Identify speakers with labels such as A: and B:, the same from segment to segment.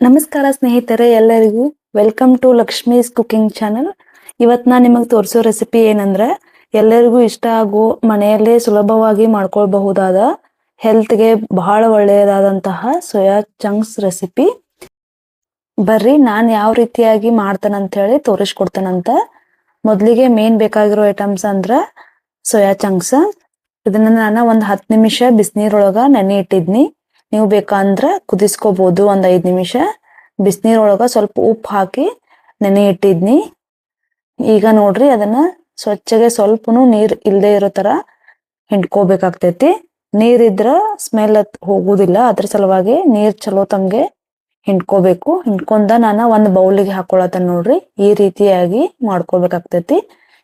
A: ನಮಸ್ಕಾರ ಸ್ನೇಹಿತರೆ, ಎಲ್ಲರಿಗೂ welcome to Lakshmi's cooking channel. ಇವತ್ತು ನಾನು ನಿಮಗೆ ತೋರಿಸೋ ರೆಸಿಪಿ ಏನಂದ್ರೆ, ಎಲ್ಲರಿಗೂ ಇಷ್ಟ ಆಗೋ ಮನೆಯಲ್ಲೇ ಸುಲಭವಾಗಿ ಮಾಡ್ಕೊಳ್ಬಹುದಾದ ಹೆಲ್ತ್ಗೆ ಬಹಳ ಒಳ್ಳೆಯದಾದಂತಹ ಸೋಯಾ ಚಂಕ್ಸ್ ರೆಸಿಪಿ. ಬರ್ರಿ ನಾನು ಯಾವ ರೀತಿಯಾಗಿ ಮಾಡ್ತೇನಂತ ಹೇಳಿ ತೋರಿಸ್ಕೊಡ್ತೇನಂತ. ಮೊದಲಿಗೆ ಮೇನ್ ಬೇಕಾಗಿರೋ ಐಟಮ್ಸ್ ಅಂದ್ರೆ ಸೋಯಾ ಚಂಕ್ಸ್. ಇದನ್ನ ನಾನು ಒಂದು 10 ನಿಮಿಷ ಬಿಸಿನೀರೊಳಗ ನೆನೆ ಇಟ್ಟಿದ್ನಿ. ನೀವು ಬೇಕಂದ್ರೆ ಕುದಿಸ್ಕೋಬಹುದು. ಒಂದ್ 5 ನಿಮಿಷ ಬಿಸಿನೀರೊಳಗ ಸ್ವಲ್ಪ ಉಪ್ಪು ಹಾಕಿ ನೆನೆ ಇಟ್ಟಿದ್ನಿ. ಈಗ ನೋಡ್ರಿ, ಅದನ್ನ ಸ್ವಚ್ಛಗೆ ಸ್ವಲ್ಪನು ನೀರ್ ಇಲ್ದೇ ಇರೋ ತರ ಹಿಂಡ್ಕೋಬೇಕಾಗ್ತೈತಿ. ನೀರಿದ್ರ ಸ್ಮೆಲ್ ಹೋಗುದಿಲ್ಲ, ಅದ್ರ ಸಲುವಾಗಿ ನೀರ್ ಚಲೋ ತಮ್ಗೆ ಹಿಂಡ್ಕೋಬೇಕು. ಹಿಂಡ್ಕೊಂಡ ನಾನು ಒಂದ್ ಬೌಲಿಗೆ ಹಾಕೊಳತೇನೆ. ನೋಡ್ರಿ, ಈ ರೀತಿಯಾಗಿ ಮಾಡ್ಕೋಬೇಕಾಗ್ತೈತಿ.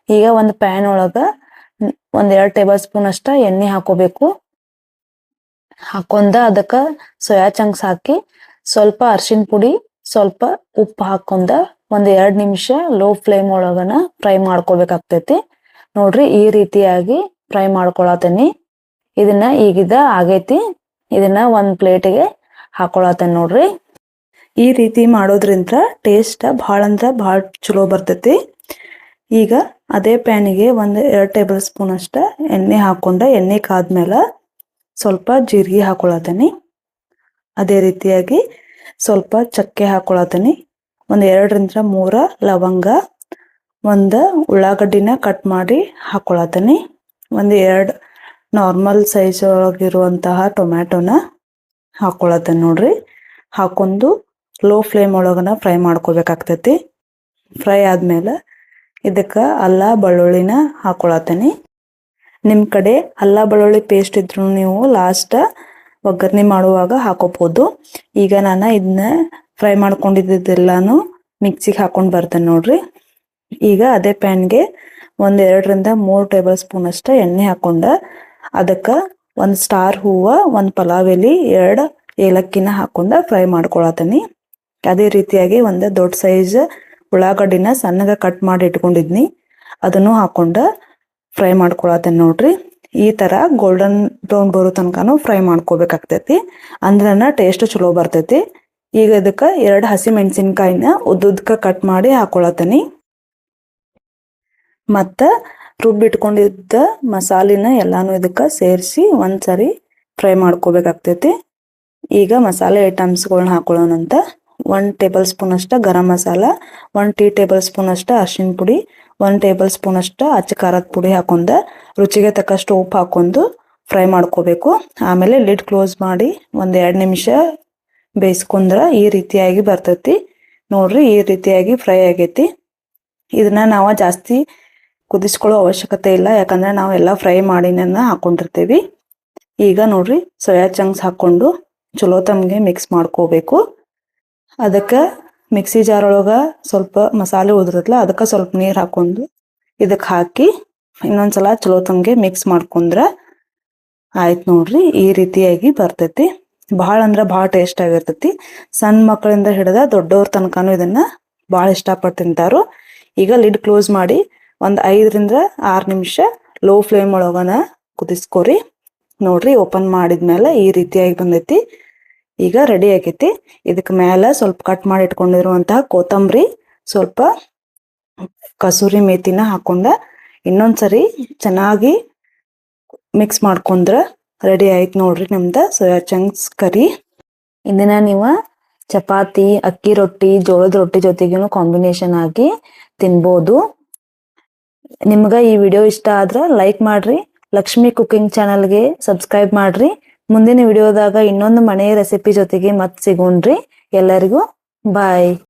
A: ಈಗ ಒಂದ್ ಪ್ಯಾನ್ ಒಳಗ 1-2 ಟೇಬಲ್ ಸ್ಪೂನ್ ಅಷ್ಟ ಎಣ್ಣೆ ಹಾಕೋಬೇಕು. ಹಾಕೊಂಡ ಅದಕ್ಕ ಸೋಯಾ ಚಂಕ್ಸ್ ಹಾಕಿ ಸ್ವಲ್ಪ ಅರಿಶಿನ ಪುಡಿ, ಸ್ವಲ್ಪ ಉಪ್ಪು ಹಾಕೊಂಡ 1-2 ನಿಮಿಷ ಲೋ ಫ್ಲೇಮ್ ಒಳಗನ ಫ್ರೈ ಮಾಡ್ಕೋಬೇಕಾಗ್ತೈತಿ. ನೋಡ್ರಿ, ಈ ರೀತಿಯಾಗಿ ಫ್ರೈ ಮಾಡ್ಕೊಳತೇನಿ. ಇದನ್ನ ಈಗಿದ ಆಗೈತಿ. ಇದನ್ನ ಒಂದ್ ಪ್ಲೇಟಿಗೆ ಹಾಕೊಳತೇನಿ. ನೋಡ್ರಿ, ಈ ರೀತಿ ಮಾಡೋದ್ರಿಂದ ಟೇಸ್ಟ್ ಬಹಳ ಅಂದ್ರ ಬಹಳ ಚಲೋ ಬರ್ತೈತಿ. ಈಗ ಅದೇ ಪ್ಯಾನಿಗೆ 1-2 ಟೇಬಲ್ ಸ್ಪೂನ್ ಅಷ್ಟ ಎಣ್ಣೆ ಹಾಕೊಂಡ ಎಣ್ಣೆ ಕಾದ್ಮೇಲೆ ಸ್ವಲ್ಪ ಜೀರಿಗೆ ಹಾಕೊಳತೇನಿ. ಅದೇ ರೀತಿಯಾಗಿ ಸ್ವಲ್ಪ ಚಕ್ಕೆ ಹಾಕೊಳತೇನಿ. 2-3 ಲವಂಗ, 1 ಉಳ್ಳಾಗಡ್ಡಿನ ಕಟ್ ಮಾಡಿ ಹಾಕೊಳತೇನಿ. 1-2 ನಾರ್ಮಲ್ ಸೈಜ್ ಒಳಗಿರುವಂತಹ ಟೊಮ್ಯಾಟೊನ ಹಾಕೊಳತೇನಿ. ನೋಡ್ರಿ, ಹಾಕೊಂಡು ಲೋ ಫ್ಲೇಮ್ ಒಳಗನ ಫ್ರೈ ಮಾಡ್ಕೋಬೇಕಾಗ್ತೈತಿ. ಫ್ರೈ ಆದ್ಮೇಲೆ ಇದಕ್ಕ ಅಲ್ಲ ಬೆಳ್ಳುಳ್ಳಿನ ಹಾಕೊಳತೇನಿ. ನಿಮ್ ಕಡೆ ಅಲ್ಲ ಬೆಳ್ಳುಳ್ಳಿ ಪೇಸ್ಟ್ ಇದ್ರು ನೀವು ಲಾಸ್ಟ್ ಒಗ್ಗರಣೆ ಮಾಡುವಾಗ ಹಾಕೋಬಹುದು. ಈಗ ನಾನು ಇದನ್ನ ಫ್ರೈ ಮಾಡ್ಕೊಂಡಿದ್ದೆಲ್ಲಾನು ಮಿಕ್ಸಿಗೆ ಹಾಕೊಂಡ್ ಬರ್ತೇನೆ. ನೋಡ್ರಿ, ಈಗ ಅದೇ ಪ್ಯಾನ್ಗೆ 1-2-3 ಟೇಬಲ್ ಸ್ಪೂನ್ ಅಷ್ಟ ಎಣ್ಣೆ ಹಾಕೊಂಡ ಅದಕ್ಕ 1 ಸ್ಟಾರ್ ಹೂವ, 1 ಪಲಾವ್ ಎಲೆ, 2 ಏಲಕ್ಕಿನ ಹಾಕೊಂಡ ಫ್ರೈ ಮಾಡ್ಕೊಳತೇನಿ. ಅದೇ ರೀತಿಯಾಗಿ 1 ದೊಡ್ಡ ಸೈಜ್ ಉಳ್ಳಾಗಡ್ಡಿನ ಸಣ್ಣಗ ಕಟ್ ಮಾಡಿ ಇಟ್ಕೊಂಡಿದ್ನಿ, ಅದನ್ನು ಹಾಕೊಂಡ ಫ್ರೈ ಮಾಡ್ಕೊಳತೇನೆ. ನೋಡ್ರಿ, ಈ ತರ ಗೋಲ್ಡನ್ ಬ್ರೌನ್ ಬರೋ ತನಕನು ಫ್ರೈ ಮಾಡ್ಕೋಬೇಕಾಗ್ತೈತಿ. ಅಂದ್ರನ ಟೇಸ್ಟ್ ಚಲೋ ಬರ್ತೈತಿ. ಈಗ ಇದಕ್ಕ 2 ಹಸಿ ಮೆಣಸಿನ್ಕಾಯಿನ ಉದ್ದುದ್ಕ ಕಟ್ ಮಾಡಿ ಹಾಕೊಳತೇನಿ. ಮತ್ತ ರುಬ್ಬಿಟ್ಕೊಂಡಿದ್ದ ಮಸಾಲಿನ ಎಲ್ಲಾನು ಇದಕ್ಕ ಸೇರಿಸಿ ಒಂದ್ಸರಿ ಫ್ರೈ ಮಾಡ್ಕೋಬೇಕಾಗ್ತೈತಿ. ಈಗ ಮಸಾಲೆ ಐಟಮ್ಸ್ಗಳನ್ನ ಹಾಕೊಳ್ಳೋಣಂತ. 1 ಟೇಬಲ್ ಸ್ಪೂನ್ ಅಷ್ಟ garam masala, 1 tea table spoon ಅಷ್ಟ ಅರಿಶಿನ ಪುಡಿ, 1 ಟೇಬಲ್ ಸ್ಪೂನ್ ಅಷ್ಟ ಅಚ್ಚ ಖಾರದ ಪುಡಿ ಹಾಕೊಂಡ ರುಚಿಗೆ ತಕ್ಕಷ್ಟು ಉಪ್ಪು ಹಾಕೊಂಡು ಫ್ರೈ ಮಾಡ್ಕೋಬೇಕು. ಆಮೇಲೆ ಲಿಡ್ ಕ್ಲೋಸ್ ಮಾಡಿ 1-2 ನಿಮಿಷ ಬೇಯಿಸ್ಕೊಂಡ್ರ ಈ ರೀತಿಯಾಗಿ ಬರ್ತೈತಿ. ನೋಡ್ರಿ, ಈ ರೀತಿಯಾಗಿ ಫ್ರೈ ಆಗೈತಿ. ಇದನ್ನ ನಾವು ಜಾಸ್ತಿ ಕುದಿಸ್ಕೊಳ್ಳೋ ಅವಶ್ಯಕತೆ ಇಲ್ಲ, ಯಾಕಂದ್ರೆ ನಾವು ಎಲ್ಲ ಫ್ರೈ ಮಾಡಿನ ಹಾಕೊಂಡಿರ್ತೀವಿ. ಈಗ ನೋಡ್ರಿ, ಸೋಯಾ ಚಂಕ್ಸ್ ಹಾಕೊಂಡು ಚಲೋ ತಮ್ಗೆ ಮಿಕ್ಸ್ ಮಾಡ್ಕೋಬೇಕು. ಅದಕ್ಕೆ ಮಿಕ್ಸಿ ಜಾರ್ ಒಳಗ ಸ್ವಲ್ಪ ಮಸಾಲೆ ಉಳಿದಿರತ್ತಲ್ಲ, ಅದಕ್ಕೆ ಸ್ವಲ್ಪ ನೀರು ಹಾಕೊಂಡು ಇದಕ್ಕೆ ಹಾಕಿ ಇನ್ನೊಂದ್ಸಲ ಚಲೋ ತಮ್ಗೆ ಮಿಕ್ಸ್ ಮಾಡ್ಕೊಂಡ್ರ ಆಯ್ತು. ನೋಡ್ರಿ, ಈ ರೀತಿಯಾಗಿ ಬರ್ತೈತಿ. ಬಹಳ ಅಂದ್ರ ಬಹಳ ಟೇಸ್ಟ್ ಆಗಿರ್ತೈತಿ. ಸಣ್ಣ ಮಕ್ಕಳಿಂದ ಹಿಡಿದ ದೊಡ್ಡವ್ರ ತನಕನು ಇದನ್ನ ಬಹಳ ಇಷ್ಟಪಟ್ಟು ತಿಂತಾರು. ಈಗ ಲಿಡ್ ಕ್ಲೋಸ್ ಮಾಡಿ 5-6 ನಿಮಿಷ ಲೋ ಫ್ಲೇಮ್ ಒಳಗನ ಕುದಿಸ್ಕೋರಿ. ನೋಡ್ರಿ, ಓಪನ್ ಮಾಡಿದ್ಮೇಲೆ ಈ ರೀತಿಯಾಗಿ ಬಂದೈತಿ. ಈಗ ರೆಡಿ ಆಗೈತಿ. ಇದಕ್ ಮೇಲೆ ಸ್ವಲ್ಪ ಕಟ್ ಮಾಡಿ ಇಟ್ಕೊಂಡಿರುವಂತಹ ಕೊತ್ತಂಬರಿ, ಸ್ವಲ್ಪ ಕಸೂರಿ ಮೇಥಿನ ಹಾಕೊಂಡ ಇನ್ನೊಂದ್ಸರಿ ಚೆನ್ನಾಗಿ ಮಿಕ್ಸ್ ಮಾಡ್ಕೊಂಡ್ರ ರೆಡಿ ಆಯ್ತು. ನೋಡ್ರಿ, ನಮ್ದ ಸೋಯಾ ಚಂಕ್ಸ್ ಕರಿ. ಇದನ್ನ ನೀವು ಚಪಾತಿ, ಅಕ್ಕಿ ರೊಟ್ಟಿ, ಜೋಳದ ರೊಟ್ಟಿ ಜೊತೆಗೇನು ಕಾಂಬಿನೇಷನ್ ಆಗಿ ತಿನ್ಬೋದು. ನಿಮ್ಗ ಈ ವಿಡಿಯೋ ಇಷ್ಟ ಆದ್ರ ಲೈಕ್ ಮಾಡ್ರಿ, ಲಕ್ಷ್ಮಿ ಕುಕಿಂಗ್ ಚಾನಲ್ಗೆ ಸಬ್ಸ್ಕ್ರೈಬ್ ಮಾಡ್ರಿ. ಮುಂದಿನ ವಿಡಿಯೋದಾಗ ಇನ್ನೊಂದು ಮನೆ ರೆಸಿಪಿ ಜೊತೆಗೆ ಮತ್ ಸಿಗೋಣ್ರಿ. ಎಲ್ಲರಿಗೂ ಬಾಯ್.